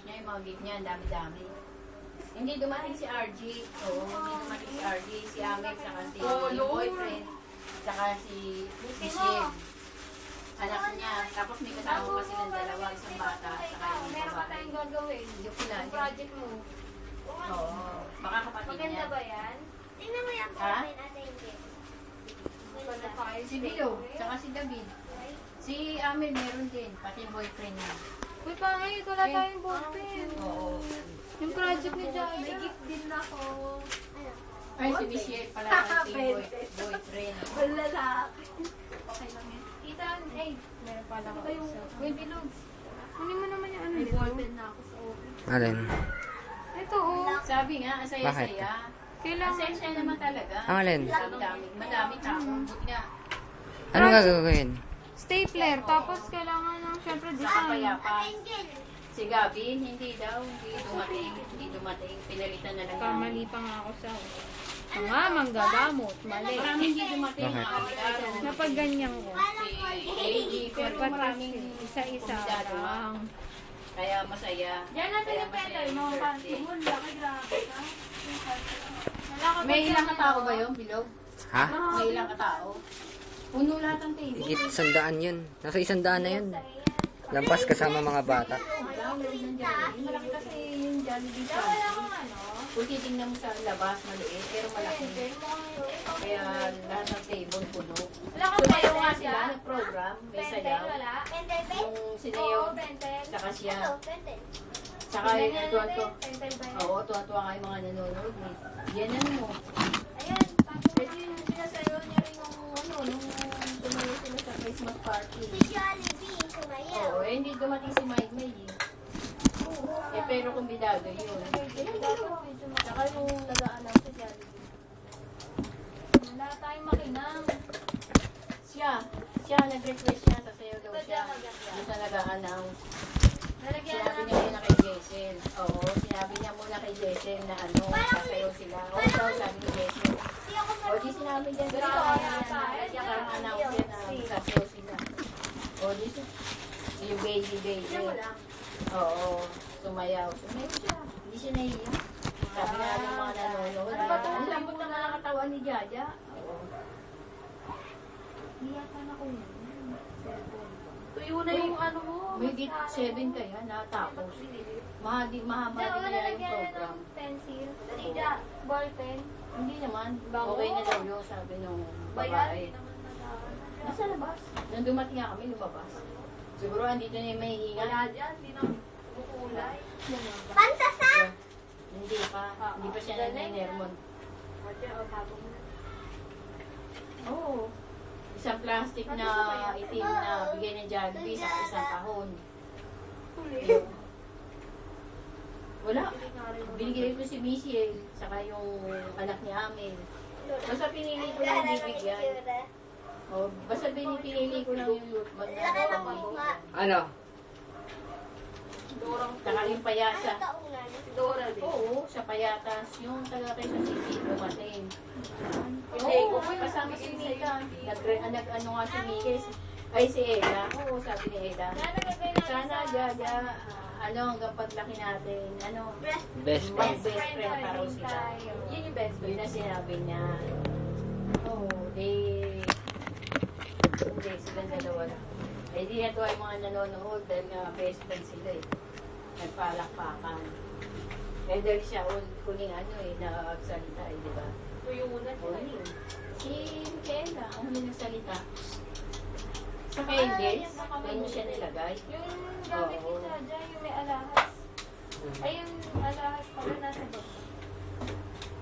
niya, yung mga gift niya, ang dami-dami. Hindi dumating si RG. Oo, hindi dumating si RG. Si Amel, saka si yung boyfriend, saka si Michelle. Anak niya. Tapos may kasama pa silang dalawa, isang bata, saka yung Meron pa babae. tayong gagawin. Yung pula. Project mo. Oo. Baka kapatid Maganda niya. ba yan? Tingnan mo yung Ha? boyfriend ata hindi. Wala tayo. Si Bilo, saka si David. Si Amel meron din, pati yung boyfriend niya. Uy, pangit. Wala tayong boyfriend. Oo. Yung project ni Jaya. May gift din ako. Ay, si Michelle pala yung boyfriend. Wala lalaki. Okay lang yan. Tita, ay. Meron pala ako isa. Uy, Bilo. Kunin mo naman yung ano. May boyfriend na ako sa office. Alin? Ito, oh. Sabi nga, ang saya-saya. Kailangan. Asensya naman talaga. Ang alin? Madami tao. Buti nga, Anong gagawin? Stapler. Tapos kailangan ng syempre design. payapas. Si Gavin, hindi daw. Hindi dumating. Pinalitan na lang. Kamali pa nga ako sa mga manggagamot. Mali. Maraming hindi dumating. Bakit? Mga kabidado. Napag ganyan ko. Si Lady, pero Dapat maraming kasi isa-isa kumidado, ha? lang. Kaya masaya. Diyan natin Kaya yung masaya petal yung mo. birthday. Laki grabe ka. May ilang katao ba yun, Bilog? Ha? May ilang katao? Puno lahat ang table. Higit 100 yun. Nasa 100 na yun. Lampas kasama mga bata. Malaki kasi yung Jollibee Family. Kung titignan mo sa labas, maliit, pero malaki. Kaya lahat ng table puno. Sumayaw nga sila, nag-program, may sayaw. Yung sinayaw, saka siya. Saka yung tuwan-tuwa. Oo, tuwan-tuwa nga yung mga nanonood. Yan ano mo. Pwede yung sinasayaw niya rin yung ano, nung tumayo sila sa Christmas party. Oo, hindi dumating si Mike May eh. Pero kumbidado yun. Saka yung nag-aalaw sa Jollibee. Wala tayong makinang. Siya, nag-request siya, sasayaw daw siya. Doon sa nag-a-announce. Sinabi niya muna kay Jason. Oo, sinabi niya muna kay Jason na ano, sasayaw sila. Oo daw, sabi ni Jason. O, di sinabi niya, ganito kaya parang announce yan na sasayaw sila. O, di yung baby. Oo, sumayaw. Sumayaw siya. Hindi siya nahiya. Sabi nga ng mga nanonood. Ang lambot na mga katawan ni Jaja. Oo. Iyakan ako yun. Tuyo na yung ano mo. May git 7 kaya natapos. Mahaba din kaya yung program. Pencil. Ballpen. Hindi naman. Okay na daw yun, sabi nung babae. Nasa labas. Nung dumating nga kami, lumabas. Siguro andito na yung may hinga. Hindi na bukulay. Pansasa! Hindi pa. Hindi pa siya nag-nermon. Oo. Isang plastic na itim na bigay ng Jollibee sa isang kahon. Wala. Binigay ko si Michelle, saka yung anak ni Amel. Basta pinili ko lang bibigyan. O, basta pinili ko lang yung lootbag na Laki ng bunga. Ano? saka yung payasa. Dora din. Oo, sa payatas. Yung taga kay sa City, dumating. Hindi, Oo, kasama si Mika. Nag-ano nga si Mika. Ay, si Ella. Oo, sabi ni Ella. Sana, Jaja, hanggang paglaki natin, Best friend. best friend pa raw sila. Yun yung best Yun ang sinabi niya. Oo, hindi, silang dalawa lang. Eh, di natuwa yung mga nanonood dahil nga best friend sila eh. Nagpalakpakan. Eh, dahil siya kuning nagsalita eh, di ba? Tuyo muna O, siya. yun. Si Michaela, ang huli nagsalita. Sa candles, doon mo siya nilagay. Yung gamit ni Jaja, yung may alahas. Ay, yung alahas pala nasa baba.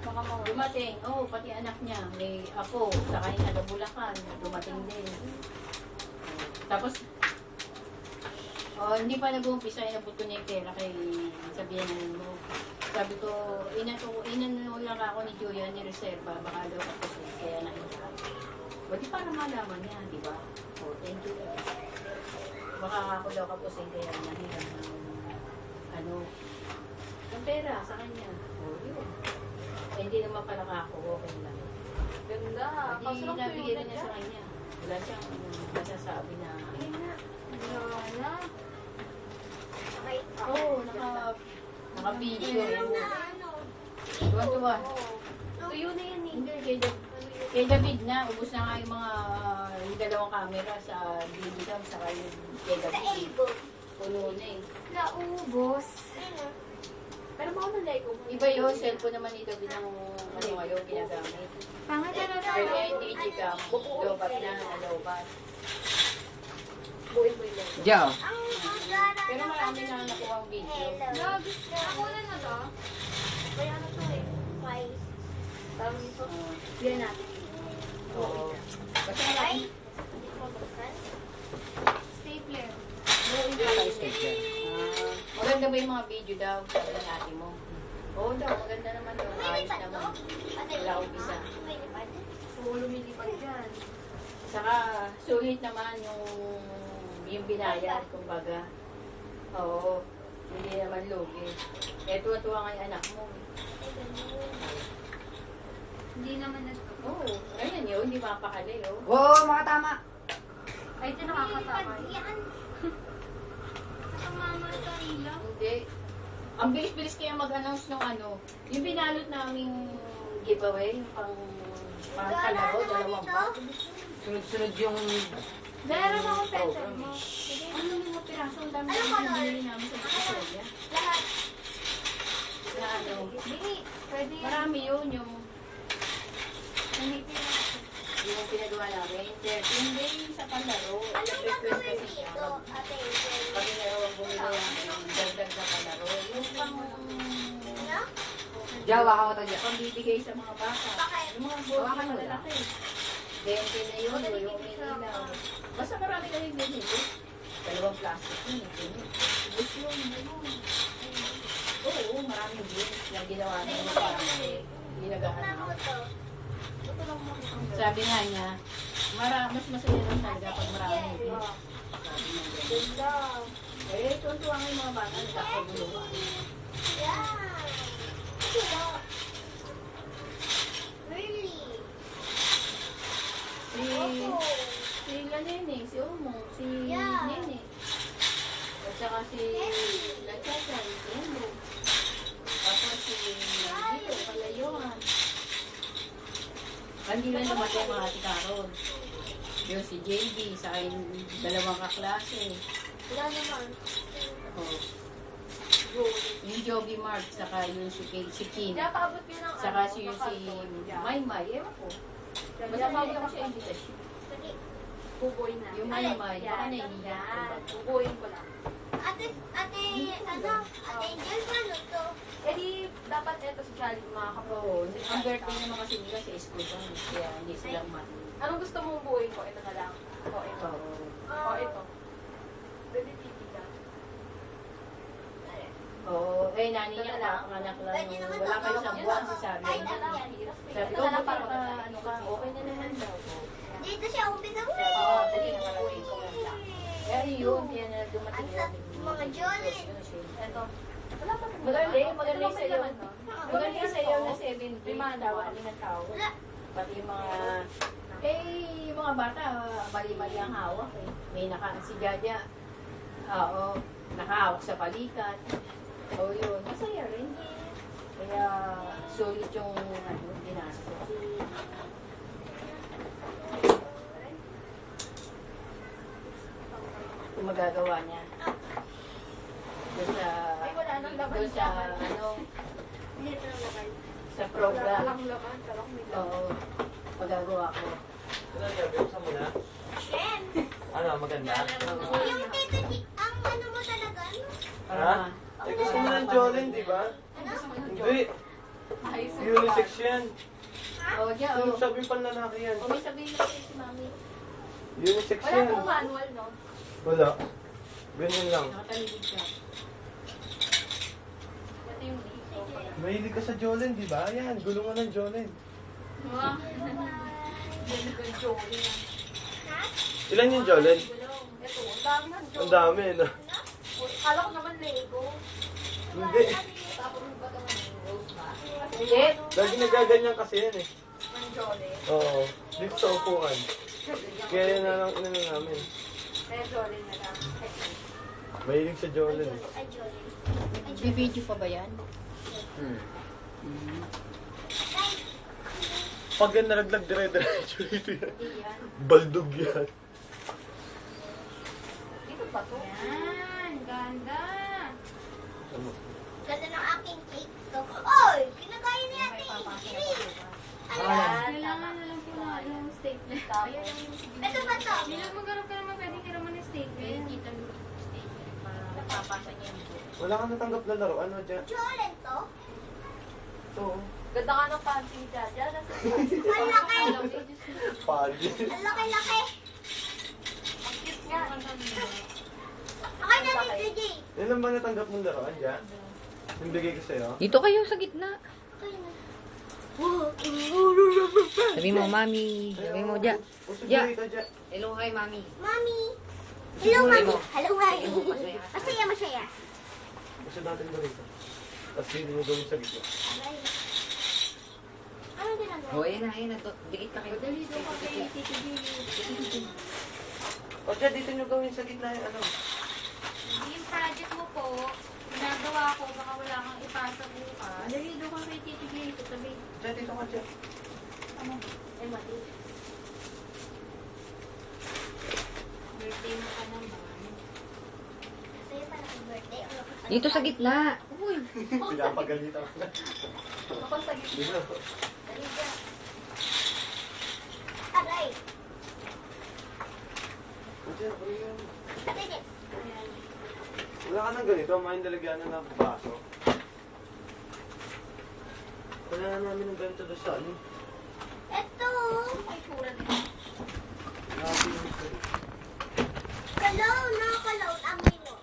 Baka mawala. Dumating, pati anak niya, may apo, saka yung taga Bulacan, dumating din. Tapos, hindi pa nag-uumpisa, inabot ko niya yung pera kay sabihan mo. Sabi ko, inano lang ako ni Julia ni Reserva, baka daw ako kaya nahiya. Buti para malaman niya, di ba? Thank you. Baka ako daw kapos kaya nahiya ng pera sa kanya. Yun. Hindi naman pala ako, okay lang. Ganda. Hindi nabigay na niya sa kanya. Wala siyang masasabi na... Wala. Oo, Naka-video. Tuwa-tuwa. Tuyo na yan eh. Hindi, kay David na. Ubus na nga yung mga yung dalawang camera sa video saka yung kay David. Puno na eh. Naubos. Pero baka nalay ko. Iba yun, cellphone naman ni David ang ano ngayon ginagamit. Pangit na Pero yung digicam, lobat na, nalobat. Buhay-buhay lang. Diyo. Pero marami na nakuha ang video. Nagis na. Nakuha na to. Kaya ano to eh. Tawag ito. Yan natin. Oo. Basta marami. Stapler. Maganda ba yung mga video daw? Sabi ng ate mo. Oo daw, maganda naman daw. Ayos naman. Wala akong isa. Oo, lumilipad dyan. Saka, sulit naman yung binayad, kumbaga. Oo. Hindi naman lugi. Eh, tuwa-tuwa nga yung anak mo. Hindi naman na to. Oo. Ayan yun, hindi mapakali, oh. Oo, mga tama. Ay, ito nakakatama. Sa mama sa ilaw. Hindi. Ang bilis-bilis kaya mag-announce ng ano. Yung binalot naming giveaway, yung pang kalaro, dalawang bag. Sunod-sunod yung... Meron akong pencil mo. Ano yung mga piraso? Ang dami yung binili namin sa Victoria. Lahat. Na ano. Hindi. Pwede yan. Marami yun, yung Hindi pinasa. pinagawa namin. 13 days sa palaro. Request kasi siya. Pag inarawan bumili yung dagdag na palaro. Yung pang... Diyo, waka mo to dyan. Pambibigay sa mga bata. Yung mga board na malalaki. 20 na yun, yung umiilaw. Basta marami na rin din ito. Dalawang plastic yun, bus yun, ayun. Oo, maraming din na ginawa na yung parang ginagahan. Sabi nga niya, mas masaya lang talaga pag maraming din. Sabi niya ganun. Ganda. Eh, tuwan-tuwa nga yung mga bata, nagkakaguluhan. Si Nene, si Omo, si Nene. At saka si Lachachan, si Endo. Tapos si Dito, Palayuan. Hindi lang namatay mga ati Karon. Yung si JB, sa akin dalawang kaklase. Wala naman. Oh. Yung Joby Mark, saka yung si Kim. Pinapaabot yun ng Saka si Maymay, ewan ko. Basta pawag ako siya invitation. Buboy na. Yung Maymay, baka naiiyak ko ba? Buboyin ko lang. Ate Angel, paano to? Eh di, dapat eto si Charlie makakapro. Oo, ang birthday naman kasi nila sa school pa. Kaya hindi sila umano. Anong gusto mong buuin ko? Ito na lang. O ito. O ito. Pwede titiga. Oo, eh nani niya anak lang. Wala pa isang buwan si Sabi. Sabi ko, bakit ka, ano ka, okay na naman daw. Dito siya umpisa mo. Oo, dali na malaking ko lang. Kaya yun, kaya na dumating yun. Mga Jolly. Ito. Magaling sa'yo. Magaling sa'yo na 7 tawa kami ng tao. Pati yung mga, yung mga bata, mali-mali ang hawak eh. May si Jaja, oo, nakahawak sa palikat. Oo yun, masaya rin. Kaya sulit yung ginastos. Yung magagawa niya. Doon sa, sa program. Oo, magagawa ko. Ano niya, buksan mo na? Ano, maganda? Yung tito, ang ano mo talaga, ano? Ha? Eh, gusto mo ng Jolene, di ba? Hindi. Unisex yan. Oo, diyan, Yung oo. sabi pa lalaki yan. O may sabihin kasi si Mami. Unisex Wala yan. pong manual, no? Wala. Ganyan lang. Nakataligid siya. Ito yung dito. Mahilig ka sa Jolene, di ba? Yan, gulungan ng Jolene. Wow. Ganun Jolie na. Ilan yung Jolene? Ito, ang dami ng Ang Jolie. dami, no? Kala ko naman Lego. Hindi. Tapos yung baga ng rose ba? Hindi. Lagi nagaganyan kasi yan eh. Ng Jolie. Oo. Dito sa upuan. Kaya na lang inano namin. Kaya Jolie na lang. Mahilig sa Jolin. Ay, Jolly. Bibidyo pa ba yan? Pag yan nalaglag, dire-diretso dito yan. Iyan. Baldog yan. Dito pa to. Yan, ganda. Ano? Ganda ng aking cake. So, oy, kinagaya ni Ate Ingrid. Ayan. Kailangan na lang po na yung stapler. Tapos, Ito ba to? Bilog magkaroon ka naman pwedeng hiraman ng stapler. Kaya kita mo statement para napapasa niya yung book. Wala kang natanggap na laro. Ano dyan? Jolly to? Ito. Ganda ka ng panty dyan. Dyan, nasa Ang laki. Pagi. Ang laki-laki. cute nga. Okay na ni DJ. Yan lang ba natanggap mong laruan dyan? Yung bigay ko sa'yo? Dito kayo sa gitna. Okay na. Sabi mo, mami. Sabi mo, Ja. O, sige, Ja. ito dyan. Hello kay mami. Mami. Hello, Siguro Mami. mo. Hello, Mami. Ayun, masaya. Masaya, masaya. Gusto natin ba rito? Tapos hindi mo gawin sa gitna. Aray. Anong ginagawa? O, ayan na, ayan na. Dikit na kayo. Dali doon ka kay Tito Billy. O, dyan, dito nyo gawin sa gitna yung ano. Yung project mo po, ginagawa ko, baka wala kang ipasa bukas. Dali doon ka kay Tito Billy. Tatabi. Dyan, dito ka dyan. Ay, mati. Birthday mo pa naman. Sa'yo pa nag-birthday. Dito sa gitna. Uy! Pinapagalitan ko na. Ako sa gitna. Dito. Dali dyan. Aray. O, dyan, ano yun? Ate, Jen. Wala ka nang ganito, may nalagyan na ng baso. Wala na namin ng ganito doon sa ano. Ito. Ay, kura din. Grabe yung ito. Cologne, no? Cologne, amoy mo.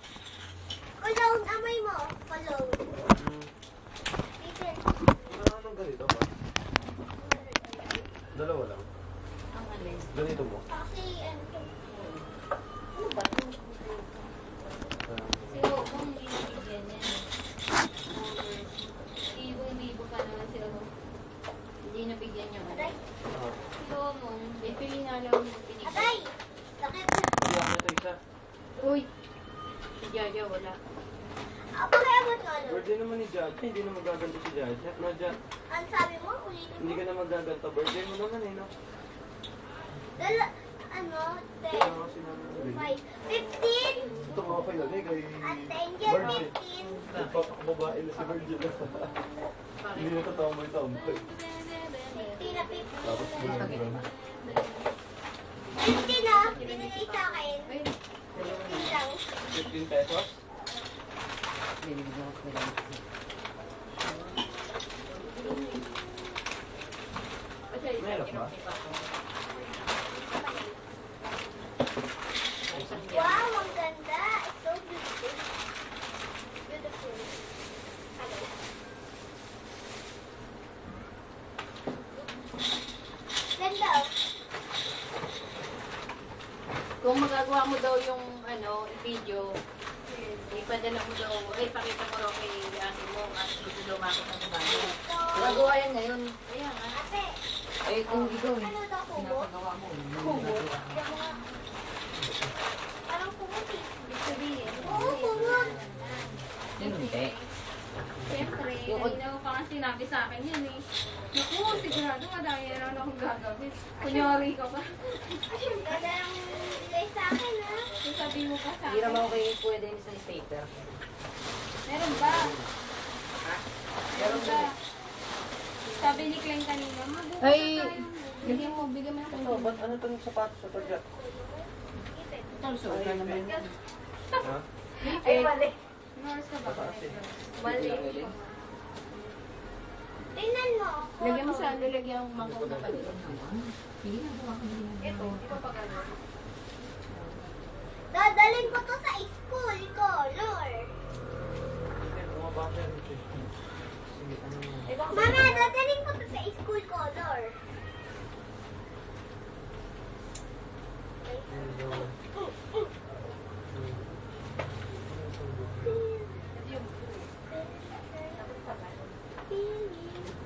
Cologne, amoy mo. Cologne. Ate, Wala ka nang ganito ba? Dalawa lang. Ang alin. Ganito mo. kasi, ano to? Ano ba? Si Obong binibigyan niya. Ibong-bibo pa naman si Obong. Hindi nabigyan yung ano. Aray. Si Obong, bibili nga lang yung binigyan. Aray. Sakit. Hindi ako ito isa. Uy! Si Jaja wala. Ako kaya mo ito, ano? Birthday naman ni Jad. Hindi na magaganto si Jad. No, Jad. Ang sabi mo, ulitin Hindi mo. ka na magaganto. Birthday mo naman eh, no? Ano, Kaya kasi namin nabili. 15. Ito mga pinagay kay At Angel, Virgin. 15. Nagpapakababae na si Virgin. Hindi na tatambay-tambay. 15 na 15. Tapos bulan-bulan. 15 na, binigay sa akin. Ay, 15 lang. 15 pesos? Binibigyan ko nila. Meron ba? Wow, ang ganda. It's so beautiful. Beautiful. Hello. Ganda. kung magagawa mo daw yung ano, video, ipadala mo daw, ay pakita mo raw kay ate mo at dito daw makita ng bahay. Ito. Magagawa yan ngayon. Kaya nga. Ate, Eh, kung di ko, ano daw kubo? pinapagawa mo. Kubo? Yung mga... Parang kumot eh. Ibig sabihin, Oo, kumot. Hindi. siyempre, kanina ko pa nga sinabi sa akin yun eh. Naku, sigurado madami na naman akong gagawin. Kunyari ka pa. Ganda ng bigay sa akin, ha? Yung sabi mo pa sa Hindi akin. naman ako kayo pwede sa stapler. Meron ba? Meron ba? Sabi ni Klein kanina, magbukas Ay! tayo. Bigyan mo ng Ano, ba't ano itong sapatos sa pagka? Suot na naman. Ha? Ay, mali. Nurse ka ba? Mali. Tingnan mo. Lagyan mo sa lalagyan ng mangkok na pala. Ito, di ba pa gano'n? Dadalhin ko to sa school color. Bumabasa rin ito. Sige, ano mo? Ikaw, Mama, dadalhin ko to sa school color.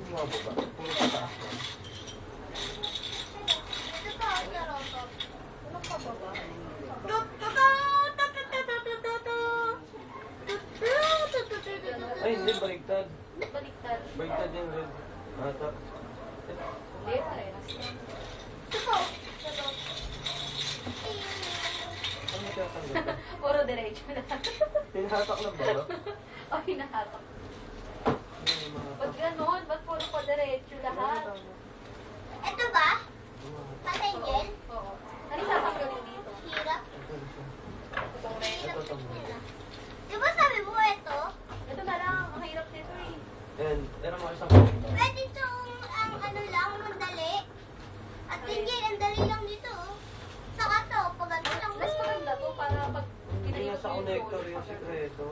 Bumababa. Puro sa taas lang. Ito to, ito to. ano ka ba ba? To, to, to, to, to, to, to, to, to. Hindi, baliktad. Baliktad. Baliktad yung red. Ata. Hindi, parehas yan. Ano kaya kanina? Puro diretso na. Hinahatak lang ba? O, hinahatak. Ano yung mga Ba't ganon? Ba't puro pa diretso lahat? Ito ba? Patay din? Oo. Ano yung tatanggalin dito? Hirap. Itong red. Ito, ito. Di ba sabi mo ito? Ito na lang. Ang hirap nito eh. Yan, meron mo isang baliktad. Pwede itong ang ano lang, mandali. At hindi, ang dali lang dito. Saka to, pag ano lang. Mas maganda to para pag Hindi nga pinahirap sa mo connector yung yung sekreto.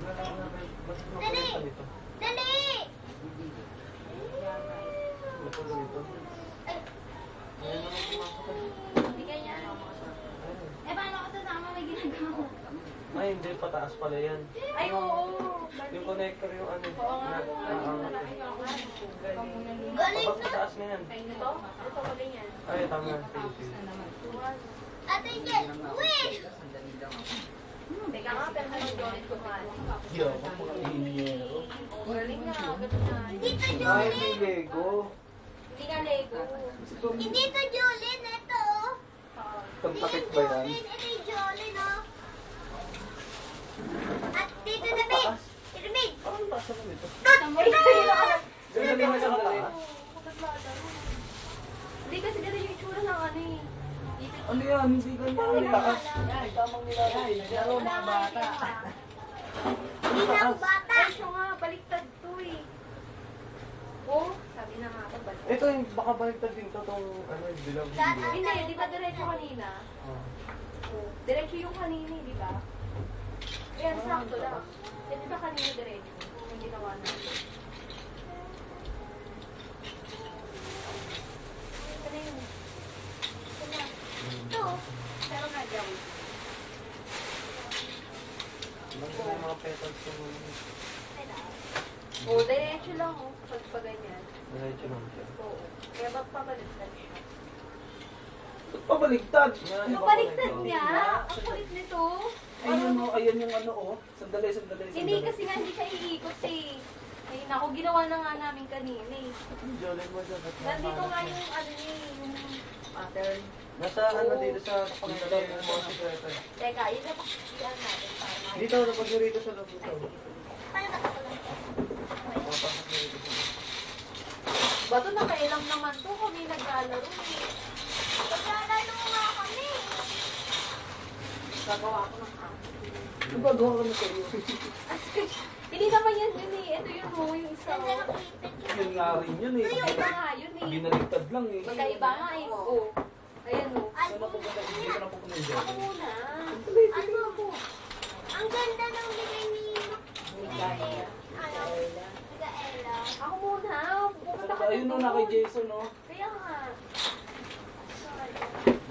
Bakit mo Dali! connector nito? Dali! Ano pa ganito? Ay, Ayan naman pumasok. Hindi ganyan. Eh, paano ka sasama may ginagawa? Ay, hindi. Pataas pala yan. Ay, oo. Yung connector yung ano. Oo nga. Naangat. galing Kapag na. pataas na yan. Ito? Ito ko din yan. Ay, tama. Sige, sige. Ate Jen, uwi! Teka nga, pero ano yung kumali? Yo, makakainiyero. Galing na, ganun na. Hindi to Ay, Jolene. may Lego. Hindi nga Lego. Hindi to Jolene, ito. Itong Hindi takip yung ba yan? Jolene, ito yung Jolene, oh. At dito na, babe. Dito, babe. Parang taas ako nito. Tambay na yun. Sandali na sa sandali. Hindi kasi ganun yung itsura ng ano eh. Ano yan? Hindi ganyan. Ang taas. Tamang nilalagay. Laro mga bata. Hindi na ako bata. Ay, siya nga, baliktad to eh. Oh, sabi na nga ako, baliktad. Ito yung baka baliktad din to itong ano, dilaw. Hindi, di ba diretso kanina? Oh. Oh, diretso yung kanina, di ba? Ayan, sakto lang. Eh, di ba kanina diretso? Yung ginawa natin. Ano yun? Ito na. Ito. Pero nga, gawin. Ano ba yung mga petals ko mo? Oh, diretso lang oh. Pag ganyan. Diretso lang siya. Oo. Kaya ba't pabaliktad siya? Pabaliktad! Pabaliktad niya? Ang kulit nito. Ayun o, ayan yung ano oh. Sandali, sandali, sandali. Hindi kasi nga hindi siya iikot eh. Ay, naku, ginawa na nga namin kanina eh. Jolene mo dyan. Nandito nga yung ano niya eh, yung pattern. Nasa ano dito sa pangalaman mo mga sekreto. Teka, yun na pakikiyaan natin para makita. Dito, napag rito sa loob nito. Paano ba ito lang? Papasok na rito sa loob. Bato na kailang naman to kami naglalaro eh. Paglalalo nga kami. Gagawa ko ng akin. Nagagawa ka na kayo. Hindi naman yan yun eh. Ito yun mo, yung isa. Ganda ng ipit yun. Yun nga rin yun eh. Magkaiba nga yun eh. Binaliktad lang eh. Magkaiba nga eh. Oo. Ayan o. Ay, Saan na pupunta? Hindi ka na pupunta yung Ako Jolene. muna. ano po? Ang ganda ng bigay ni Miguel. ano? Miguela. Ako muna. Pupunta ka Ayun no, na kay Jason no. Kaya nga.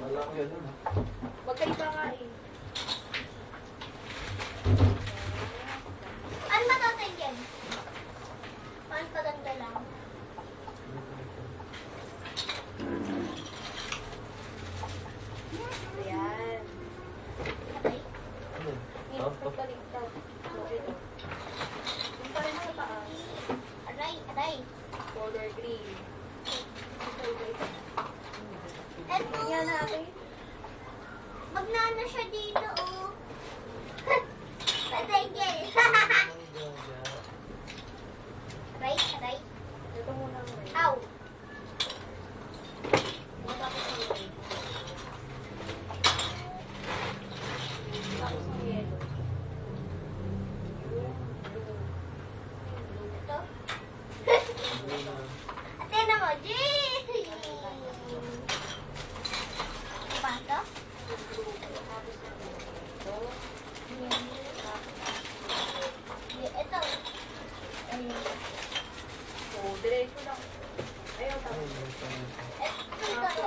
Malaki yan. Magkaiba nga eh. Ano ba ito, Jen? Paano paganda lang? Ayan. Ano? Minus pagbaligtad. So, ito. Yung pa rin sa taas. Aray, aray. Color green. Eto. Tingnan natin. Magnana siya dito, oh. Patay, Jen. Aray, aray. Ito muna ang red. Ow. Tapos ang red. Tapos ang yellow. Ito. Ate mo, Jen. Ano ba ito? Ito. Oh, diretso lang. Ayaw, tapos. Ito.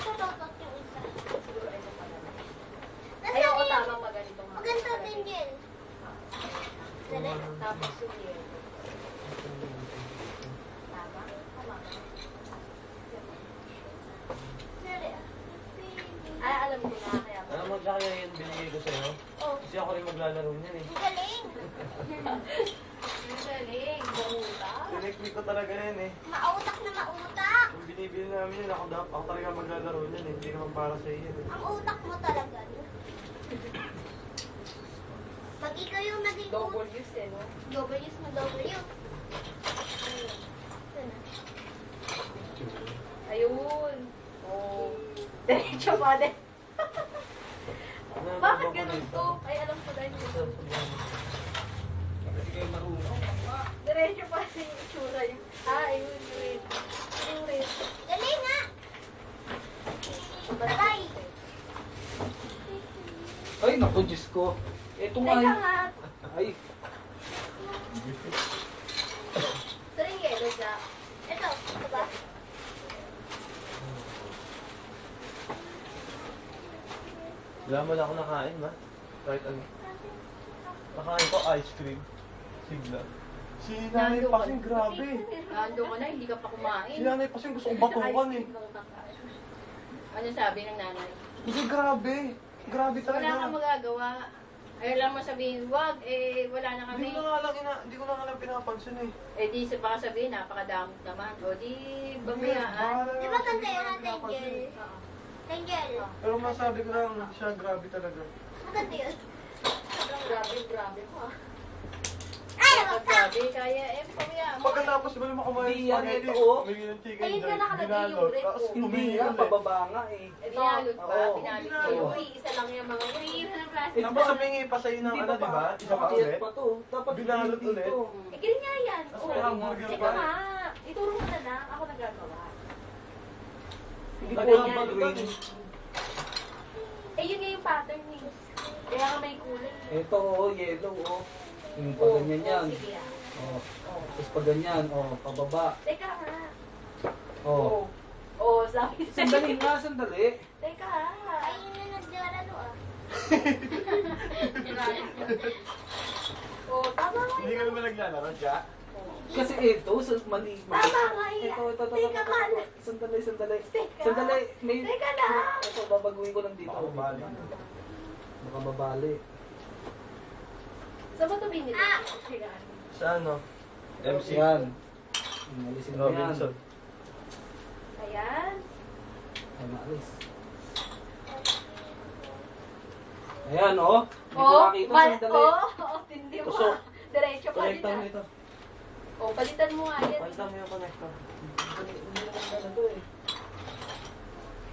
Ito, yung isa. Siguro ito pala. Nasaan Ayaw ko yun? tama pa ganito nga. Maganda din yan. Dali. Tapos yung yellow. Tama? Tama. Dali. Ay, alam ko na. Kaya Alam mo siya kaya yun binigay ko sa'yo? Oh, Kasi ako rin maglalaro niyan eh. Ang galing. Ang galing. Bauta. Tineknik ko talaga yan eh. Mautak na mautak. Yung binibili namin yun, ako talaga maglalaro niyan eh. Hindi naman para sa iyo eh. Ang utak mo talaga. No? Pag ikaw yung naging Double use eh, no? double use mo double use. Ayun. Oh. Diretso pa din. Bakit ganun to? Ay, alam ko dahil ito. Kasi kayo marunong. Diretso pa din yung itsura yung... ayun. Diretso. Yung rin. Galing nga. Aray. Ay, naku, Diyos ko. Ito nga Teka yun. nga. Ay, Ito rin yellow siya. Ito, ito ba? Wala mo na ako nakain, ma. Kahit ano. Nakain ko ice cream. Sigla. Si nanay Nandun pa ka. kasing grabe. Nando ka na, hindi ka pa kumain. Si nanay pa kasing gusto kong batukan eh. Ano sabi ng nanay? Kasi grabe. Grabe Wala kang talaga. magagawa. Ayaw lang mo sabihin, wag, eh, wala na kami. Hindi ko na nga lang pinapansin eh. Eh, di sa baka sabihin, napakadamot naman. O, di, babayaan. Di ba ganda yun ang Angel? Oo. Angel. Pero masabi ko lang, siya grabe talaga. Maganda yun. Grabe mo ah. Ay, Kapag wag grabe, kaya, eh, pabayaan mo. Pagkatapos ba naman kumain Hindi yan, spaghetti, ito, oh. humingi ng chicken Ayun joy, na nakalagay yung binalot, red tapos ko. hindi humingi nga, ulit. pababa nga eh. Eh, binalot pa, Oo. binalot Ay, ko. uy, isa lang yung mga umiira ng plastic. Tapos humingi pa sa'yo ng ano, di ba? Isa pa ulit. pa to. Dapat Binalot dito. ulit. Eh, ganyan nga yan. Tapos Oo. may hamburger Teka pa. nga, ituro mo na lang. Ako nagagawa. Hindi Lagyan ko ng lang green. Eh, yun nga yung pattern eh. Kaya nga may kulay. Ito, oh, yellow, oh. Yung pag ganyan yan. Sige ah. Oh. Tapos pag ganyan, oh, pababa. Teka nga. Oh. Oo, sabi sa'yo. Sandali nga, sandali. Teka. Ay, yun na naglalaro ah. Oo, tama nga Hindi ka naman naglalaro siya. Kasi ito, mali. Tama nga yan. Ito. Teka nga. Sandali. Teka. Sandali. May, Teka lang. ito, babaguhin ko lang dito. Baka mabali. Baka mabali. Saan ba ito binili? Ah! Sa ano? MC. Yan. Alisin mo yan. Robinson. Ayan. Ay, maalis. Ayan, oh. Hindi ko Oo, nakita, sandali. tindi mo. Tusok. Diretso pa din Connector mo ah. ito. Oo, palitan mo nga yan. Palitan mo yung connector. Hindi naman na to eh.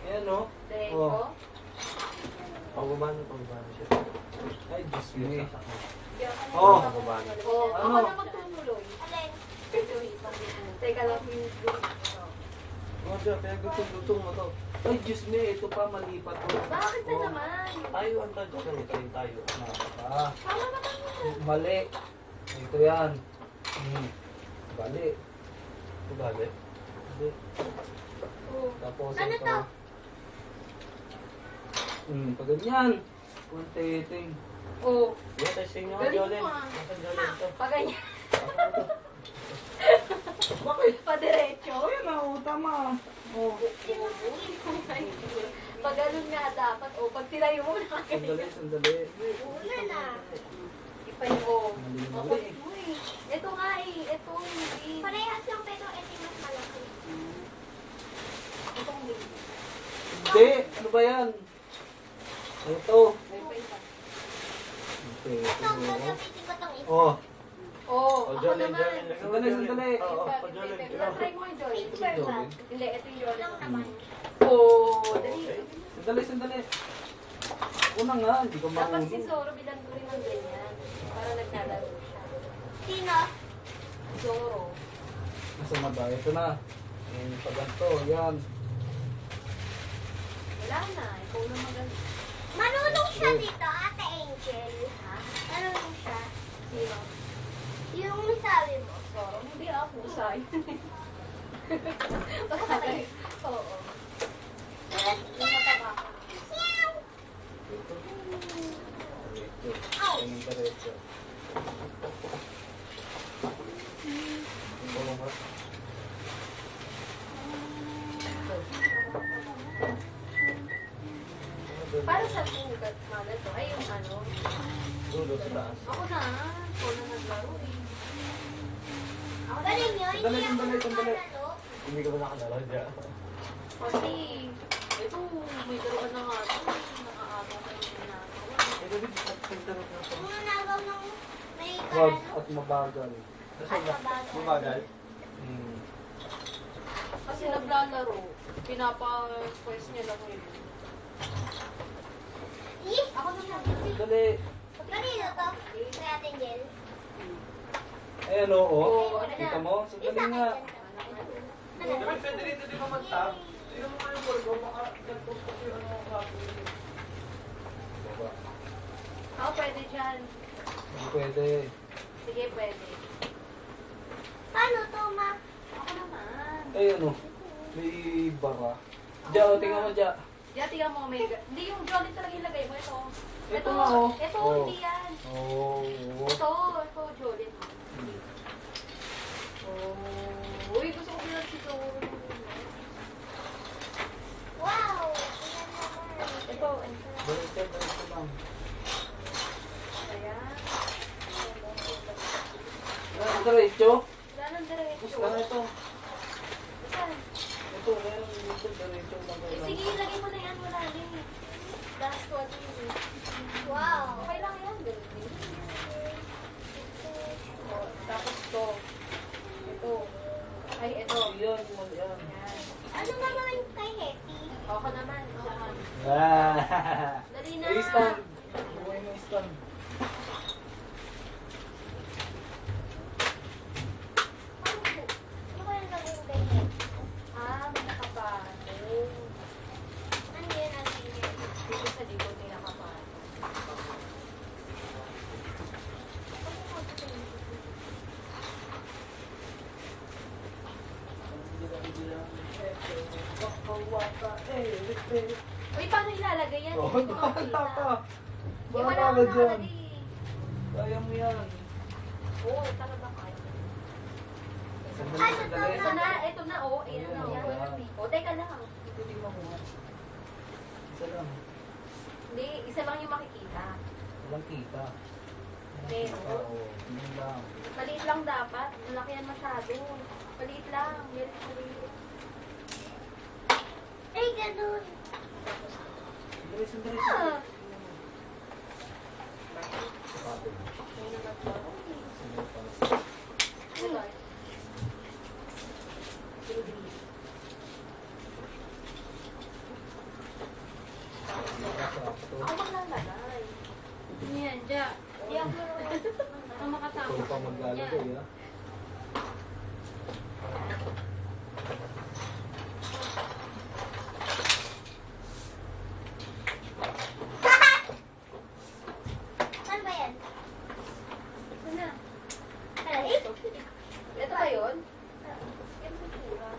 Ayan, oh. Diretso. Oh. Pababa na siya. Ay, Diyos me. Oo. Oh. Oo, ako Ano? na magtumuloy. Alin? Teka lang yung Oh, siya, kaya gutom mo to. Ay, Diyos me. Ito pa, mali pa to. Bakit na Oh. naman? Tayo ang tayo. Tayo. Ah, Tama naman yun. mali. Ito yan. Mali. Ito bali. Mali. Oo. Tapos Ano ito. to? Pag ganyan. Kuntiting. Oo. Yan, testing nyo. Galing Jolene. mo, ah. Nasaan Jolene to? Pag ganyan. Bakit? Padiretso. Ayan na, oh, tama. Oh. Pag ganun nga dapat. O, pag tinayo mo na Sandali. Una na. Ipay mo. Mali, O, mali. uy. Ito nga eh. Ito hindi. Parehas lang pero ito yung mas malaki. Itong hindi. Hindi. Ano ba yan? Ito. May pa isa. Okay. Ito, gagamitin ko itong isa. Oh. Oo. Oh, Ako Jolene, naman. Jolene. Sandali. Oo, Iba, oh, Jolene. iba. Try mo yung Jolene. Ito yung Jolene. Hindi, ito yung Ito Jolene. naman. Oo. Dali. Sandali. Una nga, hindi ko Dapat si marunong. Zoro bilang ko rin ng ganyan. Para naglalaro siya. Sino? Zoro. Nasa na ba? Ito na. Yung paganto, yan. Wala na. Ikaw na magaling. Marunong siya dito, Ate Angel. Ha? Marunong siya. Sino? Yung sabi mo. Zoro. Hindi ako. Sayang. Oo. Yung mataba. Ito. Ito. Ow! Yung diretso. Oo, ma. Para sa tingkat mga to ay yung ano, na. Ikaw na naglaro eh. Galing yun, Sandali, hindi ako sandali, sandali. naglalaro. Hindi ka ba nakalala dyan? Kasi, ito, may daruan na nga. Nakaagaw ka ng ginagawa. Ito din, pagtarot na ito. Mga nagaw ng may Wag karano. at mabagal. At mabagal. Bumagal? Kasi naglalaro, pinapa-quest niya lang yun. Ih, ako naman. Dali. Kanino to? Kay Ate Angel. Ayan o, oh. Oo, Kita mo? Isa Sandali kay nga. Ano? Pwede rin di ba mag-tap? Tingnan mo nga yung board ko, baka nag-post ko yung ano kapag. Ako pwede dyan. Hindi pwede. Sige, pwede. Paano to, ma? Ako naman. Ayun o. May bara. Diya, o, tingnan mo diya. Diyan, tingnan mo, may... Hindi yung jolly talaga ilagay mo. Ito. Ito nga, oh. Ito, Oh. hindi yan. Oo. Ito, jolly. Oh. Uy, gusto ko bilang si Jolly. Wow! Ilan naman. Ito. Diretso lang. Ayan. Ano, diretso? Wala nang diretso. Gusto na ito. Saan? Ito, meron dito, diretso lang. Eh, sige, ilagay mo na yan. Wala din. Last one. Wow! Okay lang yan. Ganun din. Oh, tapos to. Ito. Ay, ito. Yan, yan. Yan. Ano naman kay Happy? Ako naman. Ah. Dali na. May stand. Buhay mo stand. Ano kaya gagawin kay Happy? Ah, may nakapato. Ano yun, ano yun? Dito sa likod may nakapato. Uy, paano ilalagay yan? Oh, Hindi ko bakit makita. pa? Eh, wala Wala akong ka dyan. nakalagay. Kaya mo yan. Oo, talaga kaya. Sandali, sandali. Ito na, ito na, oh. Ayan na, Ayan, oh. ayan. Oh, teka lang. Ito din mo muna. Isa lang. Hindi, isa lang yung makikita. Walang kita. Okay, Kita, oh. oh. Yun lang. Maliit lang dapat. Malaki yan masyado. Maliit lang. Maliit, maliit. Ay, ganun. Sandali, sandali. Ah! Kapatid. May nagagawa. Sandali pala. Ano ba? Sakto. Ako maglalagay. Yan, dya. Yeah. Ang makasama. Ikaw pa maglalagay, ha? Saan ba yan? Ano? Ay, Ito ba yun? Yan sa tura.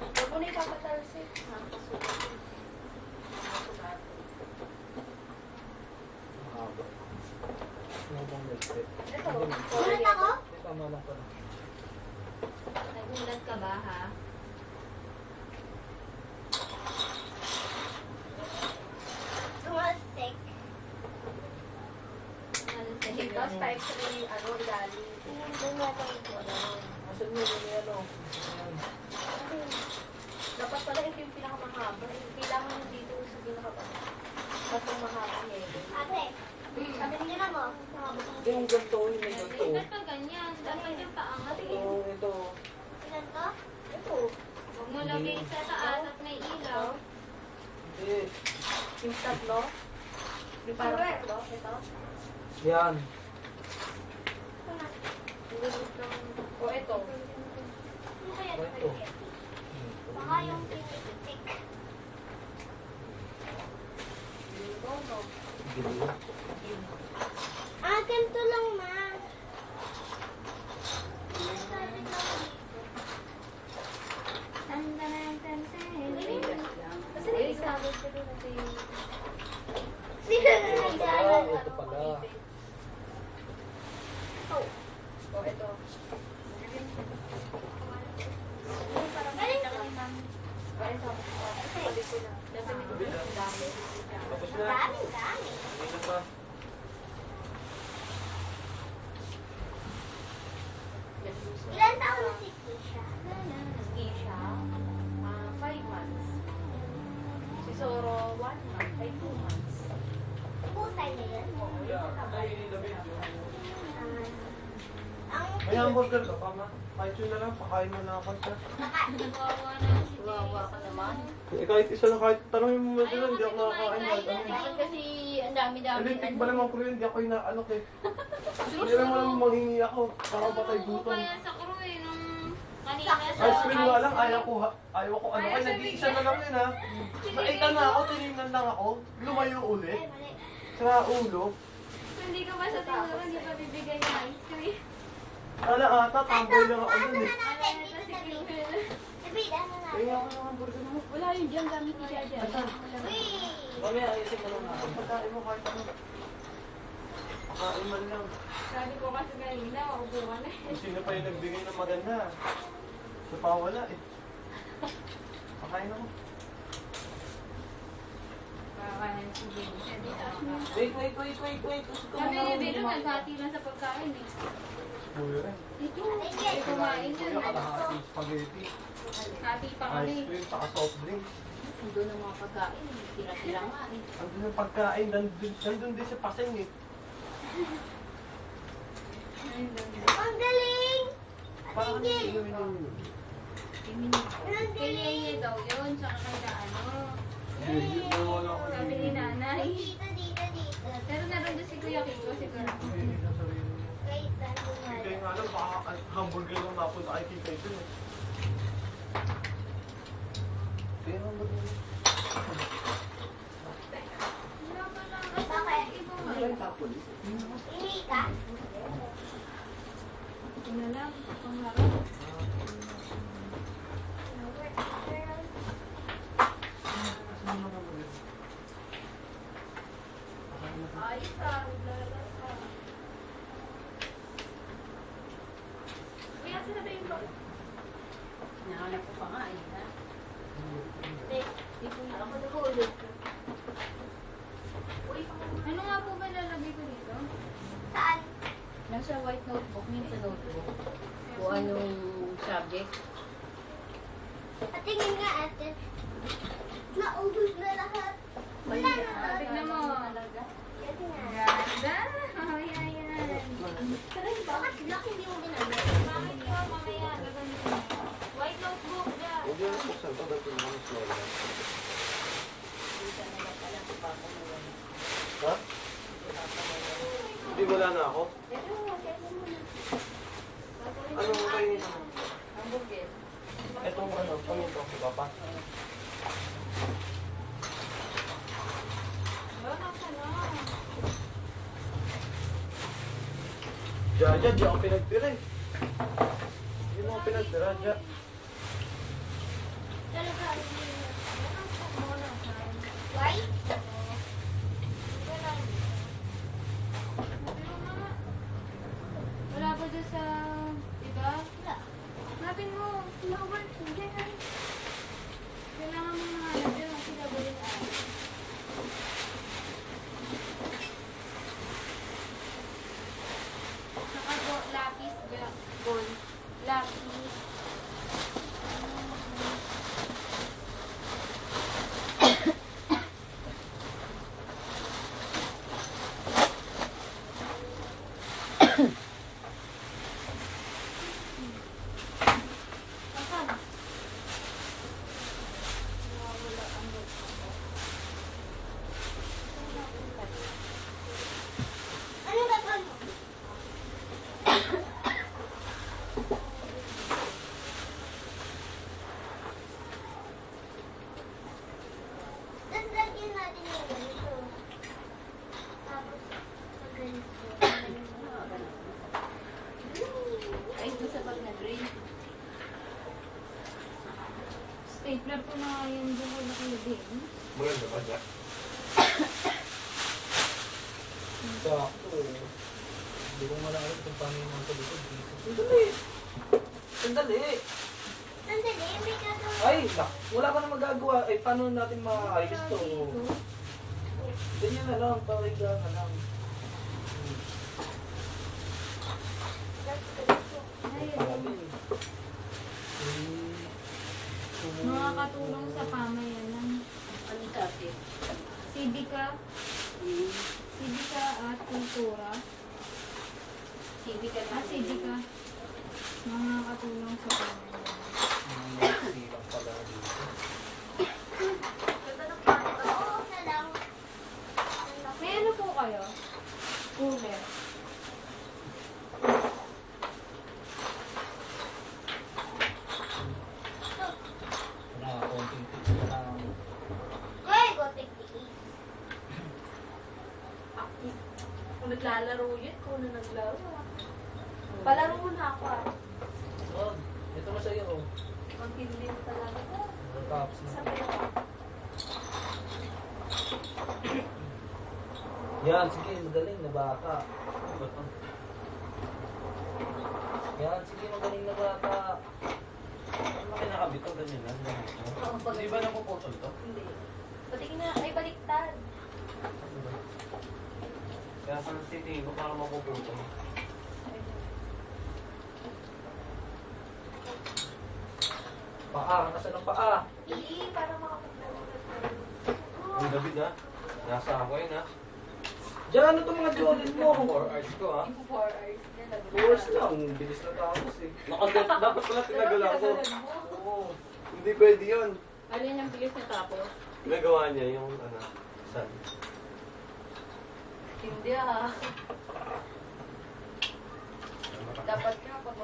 Huwag mo na ipapatalsik. Nakakasulat. Mahaba. Ano bang next step? Ito. Ulit ako? Tama lang pala. Nagulat ka ba, ha? Drumstick. Ano sa Dito, hito? type 3, ano, ilalim. Doon natin ito. Asan mo yung ano? Dapat pala ito yung pinakamahaba. Kailangan mo dito sa pinakababa. Mas yung mahaba niya eh. Ate, sabi nila mo. Hindi, yung ganito, yung may ganito. Ba't pa ganyan? Dapat yung paangat Ito, eh. ito. Ilan to? Ito. Huwag mo lagay sa taas at may ilaw. Hindi. Yung tatlo. Yung parang tatlo. Ito. Yan. O ito. Ano kaya ito? Ito. Baka yung pinititik. Dito, no? Gilo. Ah, ganito lang, ma. Sabi ko. Kasi naisabi ko doon ito yung... Sino na Ito pala, ito pala. O ito. Galing to. O ito. Sabi ko na. Ang dami. Tapos na. Dami, dami. Ano pa? Isha. Nag-ski siya. 5 months. Si Zoro, 1 month. Ay, 2 months. Pusay na yun. Ang May hamburger ka pa, ma? Kahit yun na lang, pakain mo na ako siya. Kawawa na si Kawawa ka naman. Eh, kahit isa lang, kahit tanongin mo sila, hindi ako nakakain. Bakit kasi ang dami-dami. Electric ba naman ko yun? Hindi ako inaalok eh. Hindi naman naman manghingi ako. Baka patay gutom. Kaya sa crew eh, nung kanina sa Ice cream nga lang, ayaw ko ano. Ay, nag-iisa na lang yun ha. Nakita na ako, tinignan lang ako. Lumayo ulit. Sa ulo. Hindi ka ba sa tinuro, hindi pa bibigay ng ice cream? Ala ata, tamboy lang ako dun eh. natin dito sa video. David, ano na? Kaya ako ng hamburger mo. Wala yun dyan, gamit ni Jaja. Uy! Mamaya, ayusin ko lang ako. Pagkain mo kahit ano. Pakain man lang. Sabi ko kasi kanina, maupo ka na eh. Kung sino pa yung nagbigay ng maganda. Sa pawala eh. Pakain ako. Kakain si Vincent. Wait. Gusto ko Sabi ni na Belo, naghati lang sa pagkain eh. Kuya eh. Ito, hindi kumain Kuya, yan. kalahati spaghetti. Hati pa Ice kami. cream, saka soft drinks. Doon ang mga pagkain. Tira-tira nga eh. Andun yung pagkain, nandun din sa paseng eh. Ang galing! Parang ano yung inumin yung Ang Kay galing! Yeye daw yun, tsaka kay na ano. wala ako Sabi ni nanay. Dito. Pero naroon doon si Kuya Kiko, siguro. Wait, ano nga Kaya nga lang, baka hamburger lang napunta kay Kikay dun eh. Kaya hamburger. Wala pa lang. Bakit? Iba nga eh. Ini ka? Ito na lang, pangharap. Ayos ah, naglalas ah. Kuya, sasabihin ko. Nahanap ko pa nga eh. Ha? Hindi ko na ako nahulog. Ano nga po ba lalagay ko dito? Saan? Nasa white notebook, minsan notebook. Kung anong subject. Patingin nga ate. Naubos na lahat. Wala na. Tignan mo. Kasi nga. Ganda! Mamaya yan. Bakit black hindi mo ginamit? Bakit ko mamaya gagamitin mo? White notebook dyan. Huwag yung buksan to, dahil naman slow lang. Minsan na lang pala kung pa Ha? Hindi wala na ako? Anong kainin mo? hamburger. Etong ano, paminto ko papa. Bakit ka na? Jaja, di ako pinagtira eh. Hindi mo ako pinagtira, Jaja. Talaga. Muna, saan? Why? Wala pa dyan sa... Diba? Wala. Hanapin mo. Sinawal. Hindi na. Kailangan mo mahanap yun. Sila ba yun ah? Saka lapis dyan. Gold. Lapis. Asan? Nawawala ang gold. Anong gagawin mo? Tapos lagyan natin yung ganito. Tapos, pag ganito. Ay, ito sa bag na green. Stapler ko na yung buhol na kayo din. Maganda ba, Jack? Sakto. Hindi ko malaki kung paano yung mga likod dito. Sandali! Sandali, may gagawin. Ay, wala ka na magagawa. Ay, paano natin maayos to? Ganyan na lang, pakiga na lang. Ayun. kultura. Civic ka na. Sige ka. Mga katulong sa pamilya. Silang pala dito. Ganda ng pangit. Oo, na lang. May ano po kayo? Cooler. Mga konting tips na lang. Kaya gotik tiis. Kung naglalaro yun, kung naglaro. Palaro mo na ako ah. Oh, ito mo sa'yo. Oh. Ang hindi mo talaga. Tapos na. Sabi ko. Yan, sige, magaling na bata. Yan, sige, magaling na bata. Ano kinakabit to? Ganyan lang. Di ba napuputol to? Hindi. Patingin na, ay baliktad. Kaya sa titingin ko parang mapuputol. Paa, nasa ng paa. Hindi, para makapaglaro. Ang David ha. Nasa ako yun ha. Diyan, ano itong mga Jordan mo? 4 hours ko ha. Yung 4 hours. Yan, nag- Course lang, bilis na tapos eh. Dapat pala tinagal ako. Tinagalan mo. Oo. Hindi pwede yun. Alin yung bilis na tapos? Nagawa niya yung ano. San? Hindi ah. Dapat nga pag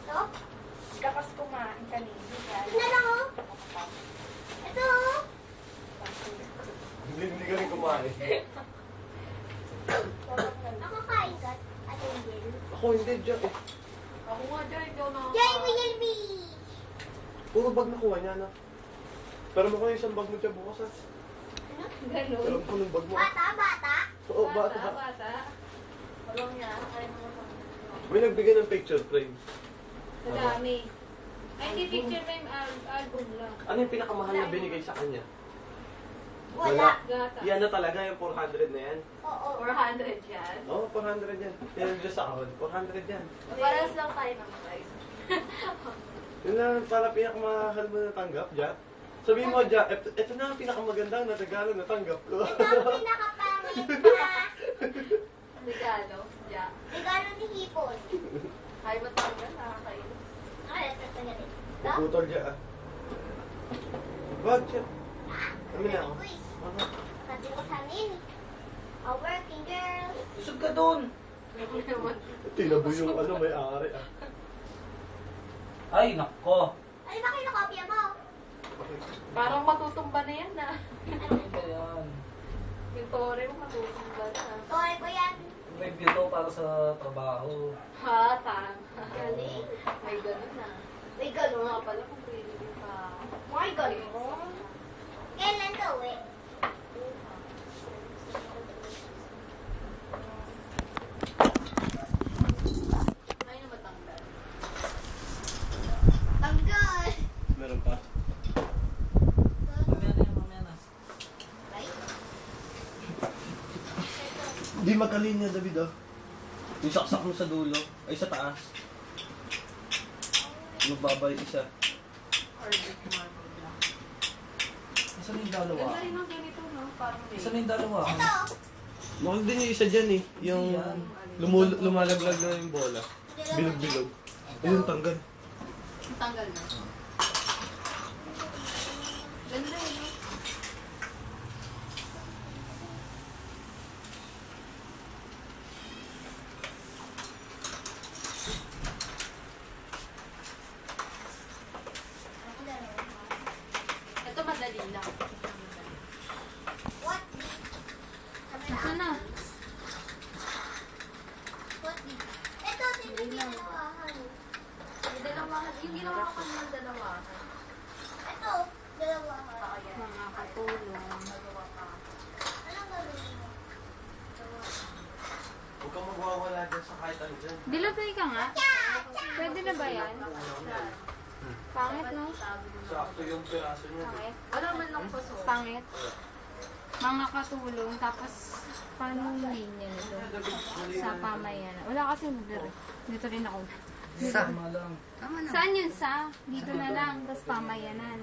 Ito? kapas kumain kanina. Ito na lang, oh. Ito, oh. Hindi ka rin kumain. Nakakain ka. At hindi. Ako hindi, Jack eh. Ako nga dyan, hindi ako Jay Wilby! Puro bag nakuha niya na. Pero mo ko yung isang bag mo dyan bukas ha. Ganun. Alam ko ng bag mo. Bata, bata. Oo, bata. Bata. Walang niya. Kaya mo May nagbigay ng picture frame. Madami. Ay, hindi picture frame, album lang. Ano yung pinakamahal na binigay sa kanya? Wala. Gata. Yan na talaga, yung 400 na yan. Oo. 400 yan. Oo, 400 yan. Yan yung sa akin, 400 yan. Paras lang tayo ng price. Yun lang pala pinakamahal mo natanggap, Jack. Sabihin mo, Jack, ito na ang pinakamagandang na regalo natanggap ko. Ito ang pinakapangit na Regalo. Yeah. regalo ni Hipon. Ay, matanggal. Nakakainis. Ay, ito ganito. Ito? Putol, Jack. Wag, Jack. Ano na ako? Quiz. Ano? Sabi ko sa amin. A working girl. Usog ka doon. Ako naman. Tinaboy yung ano, may ari ah. Ay, nako. Ano ba kinakopya mo? Parang matutumba na yan ah. Ano ba yan? Yung tore mo matutumba na. Sorry ko yan. Review to para sa trabaho. Ha, tama. Galing. May ganun na. May Ano ganun. nga pala kung pwede pa. May ganun. Kailan ka uwi? Ay, na matanggal. Tanggal. Meron pa? Mamaya na yan, mamaya na. Right? Di magkalinya, David ah. Yung saksak mo sa dulo, ay sa taas. Magbabay isa. Or big marble lang. Nasaan yung dalawa? Ganda rin ang ganito, no? Parang Nasaan yung dalawa? Ito. Mahal din yung isa dyan eh. Yung lumalaglag na yung bola. Bilog-bilog. Ayun, tanggal. tanggal na. Ganda yun, no? Ito madali lang. What? Saan na? What? Ito, tinaginawahan. May dalawahan. Yung ginawa ko ng dalawahan. Ito, dalawahan. Ayan. Mga katulong. Nagawa ka. Anong gagawin mo? Huwag kang magwawala dyan sa kahit ano dyan. Dilagay ka nga. Pwede na ba yan? Pangit, no? Sakto yung piraso niya. Pangit. Wala man lang pa so. Pangit. Mga katulong. Tapos, paano linya nito? Sa pamayan. Wala kasi dito rin ako. Tama lang. Saan yun sa? Dito na lang. Tapos pamayanan.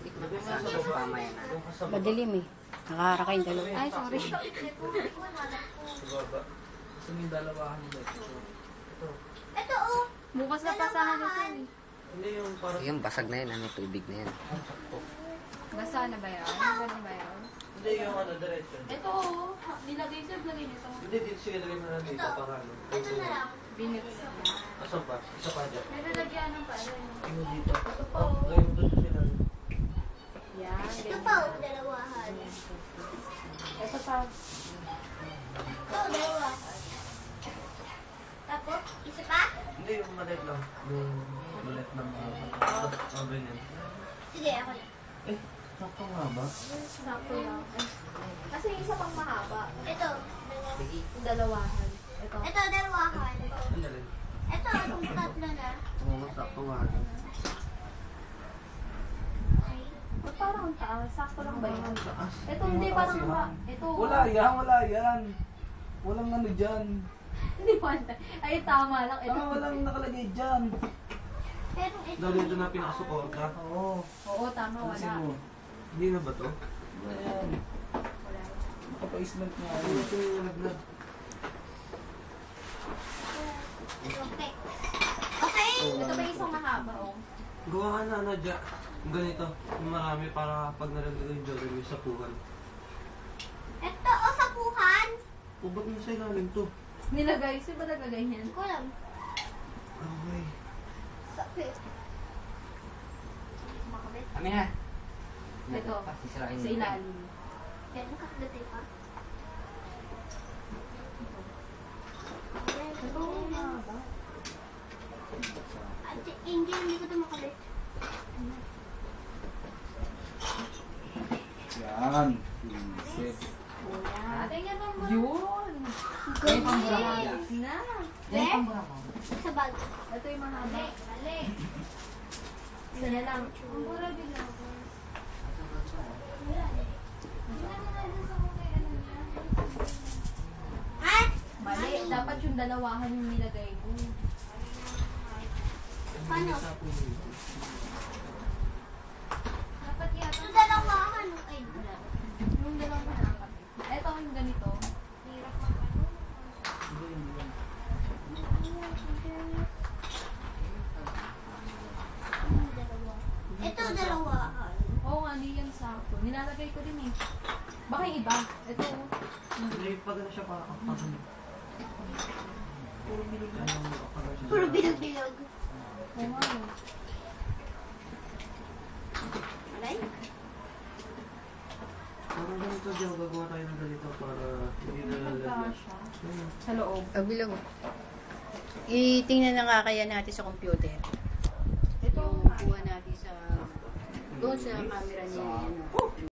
Pamayan na. Yung kasama. Madilim eh. Nakahara kayong dalawa. Ay, sorry. Sa baba. Gusto mo yung dalawahan nila. Ito. Ito oh. Bukas na pasahan ito eh. Hindi yung parang... Yung basag na yan, ano, tubig na yan. Basa na ba yun? Basa ba yun? Hindi yung ano, diretso. Ito, nilagay sa vlog nito. Hindi, dito sige lagay mo na dito para ano. Ito na lang. Binits. Asan pa? Isa pa dyan. May lalagyan ng pala. Tingin dito. Oh, lagay mo doon sa sila. Yan, Ito ganyan. pa oh, dalawahan. Ito pa. Ito, dalawa. Tapos, isa pa? Hindi, yung maliit lang. Yung maliit lang. Ganyan. Sige, ako na. Eh, sakto nga ba? Sakto lang. Kasi isa pang mahaba. Ito. Dalawahan. Ito. Ito, dalawahan. Ang dali. Ito, itong tatlo na. Oo, sakto nga. Okay. O, parang taas. Sakto lang ba yun? Taas. Ito hindi parang ba? Ito. Wala yan, wala yan. Walang ano dyan. Hindi panta. Ay, tama lang. Ito. Walang nakalagay dyan. Pero ito. Dahil ito na pinakasuporta. Oo. Oo, tama. Wala. Pansin mo. Hindi na ba to? Wala yan. Wala. Nakapaisment nga. Ano ito yung nalaglag? Okay. Okay. Ito ba isang mahaba? Oh. Gawa ka na, Nadja. Ganito. Yung marami para pag nalaglag yung Jordan yung sapuhan. Ito, o sapuhan. O, ba't mo sa ilalim to? Nilagay. Sino ba nagagay niyan? Hindi ko alam. Okay. Sakit. Makabit. Kami na. Ito. Sisirain Sa ilalim. Kaya nakaklatay pa. Ito, mahaba. Ate, hindi ko ito makabit. Yan. Set. Yan. Tingnan mo. Yun! Galing. Na. Eh? Sa bag. Ito yung mahaba. Mali. Isa na lang. Ang mura din lang. Ha? Mali. Dapat yung dalawahan yung nilagay mo. Paano? Dapat yata. Ito dalawahan. Ay, Yung dalawahan. Ito yung ganito. hirap mag-ano. Ito dalawahan. Oo nga, hindi yan sakto. Nilalagay ko din eh. Baka yung iba. Ito. Hindi, pag ano siya para kapag Puro bilig na. Puro bilog-bilog. Oo nga. eh. Alay? Parang ganito dyan, gagawa tayo ng ganito para hindi na lalaglag. Magkasya. Sa loob. Abilang. Itingnan na nga kaya natin sa computer. Ito. Kuha natin sa... Doon sa camera niya. Ano.